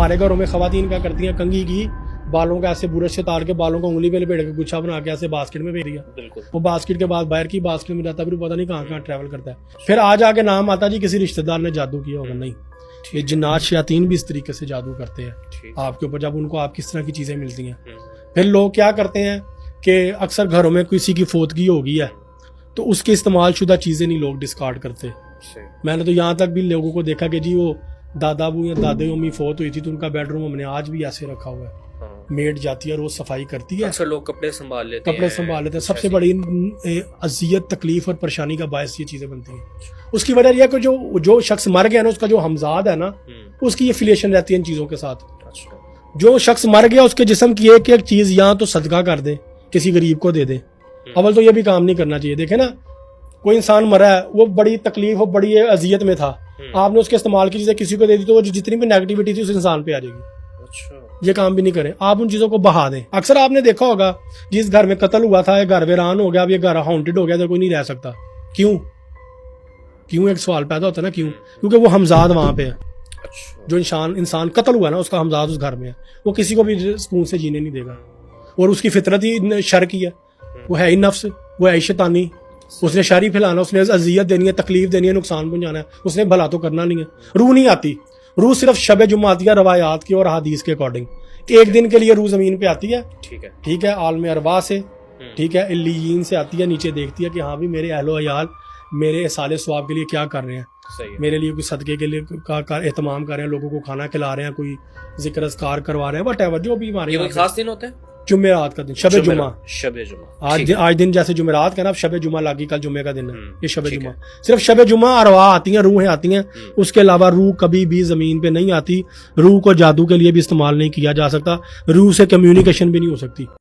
ہمارے گھروں میں خواتین کیا کرتی ہیں, کنگھی کی بالوں کا ایسے برش سے تاڑ کے بالوں کو انگلی پہ لپیٹ کے گچھا بنا کے ایسے باسکٹ میں بھیج دیا. بالکل. وہ باسکٹ کے بعد باہر کی باسکٹ میں جاتا, پھر پتہ نہیں کہاں کہاں ٹریول کرتا ہے. پھر آج آگے نام آتا جی کسی رشتہ دار نے جادو کیا ہوگا. نہیں, یہ جنات شیاطین بھی اس طریقے سے جادو کرتے ہیں آپ کے اوپر, جب ان کو آپ کس طرح کی چیزیں ملتی ہیں. پھر لوگ کیا کرتے ہیں کہ اکثر گھروں میں کسی کی فوتگی ہو گئی ہے تو اس کے استعمال شدہ چیزیں نہیں لوگ ڈسکارڈ کرتے. میں نے تو یہاں تک بھی لوگوں کو دیکھا کہ جی وہ دادا ابو یا دادے امی فوت ہوئی تھی تو ان کا بیڈ روم ہم نے آج بھی ایسے رکھا ہوا ہے. میڈ جاتی ہے, روز صفائی کرتی ہے, اکثر لوگ کپڑے سنبھال لیتے ہیں. سب سے بڑی اذیت, تکلیف اور پریشانی کا باعث یہ چیزیں بنتی ہیں. اس کی وجہ یہ ہے کہ جو شخص مر گیا نا, اس کا جو ہمزاد ہے نا, اس کی افیلیشن رہتی ہے ان چیزوں کے ساتھ. جو شخص مر گیا اس کے جسم کی ایک ایک چیز یا تو صدقہ کر دے, کسی غریب کو دے دے. اول تو یہ بھی کام نہیں کرنا چاہیے. دیکھیں نا, کوئی انسان مرا ہے, وہ بڑی تکلیف اور بڑی اذیت میں تھا, آپ نے اس کے استعمال کی چیزیں کسی کو دے دی تو وہ جتنی بھی نیگیٹیوٹی تھی اس انسان پہ آ جائے گی. یہ کام بھی نہیں کریں, آپ ان چیزوں کو بہا دیں. اکثر آپ نے دیکھا ہوگا جس گھر میں قتل ہوا تھا, یہ گھر ویران ہو گیا, اب یہ گھر ہانٹڈ ہو گیا, تو کوئی نہیں رہ سکتا. کیوں ایک سوال پیدا ہوتا ہے نا, کیوں؟ کیونکہ وہ ہمزاد وہاں پہ ہے. جو انسان قتل ہوا ہے نا, اس کا ہمزاد اس گھر میں ہے, وہ کسی کو بھی سکون سے جینے نہیں دے گا. اور اس کی فطرت ہی شر کی ہے, وہ ہے ہی نفس, وہ ہے ہی شیطانی. اس نے شر ہی پھیلانا, اس نے اذیت دینی ہے, تکلیف دینی ہے, نقصان پہنچانا ہے, اس نے بھلا تو کرنا نہیں ہے. روح نہیں آتی. روح صرف شب جمعہ آتی ہے روایات کی اور حدیث کے اکارڈنگ. ایک دن کے لیے روح زمین پہ آتی ہے, ٹھیک ہے, عالم ارواح سے, ٹھیک ہے, علیین سے آتی ہے, نیچے دیکھتی ہے کہ ہاں بھی میرے اہل و عیال میرے احسال ثواب کے لیے کیا کر رہے ہیں, میرے لیے کوئی صدقے کے لیے کا اہتمام کر رہے ہیں, لوگوں کو کھانا کھلا رہے ہیں, کوئی ذکر اذکار کروا رہے ہیں, وٹ ایور جو بھی ہمارے. کوئی خاص دن ہوتا ہے جمعرات کا دن, شب جمعہ. آج دن جیسے جمعرات کا نا, اب شب جمعہ لاگی, کل جمعے کا دن ہے, یہ شب جمعہ. صرف شب جمعہ ارواح آتی ہیں, روحیں آتی ہیں, اس کے علاوہ روح کبھی بھی زمین پہ نہیں آتی. روح کو جادو کے لیے بھی استعمال نہیں کیا جا سکتا, روح سے کمیونیکیشن بھی نہیں ہو سکتی.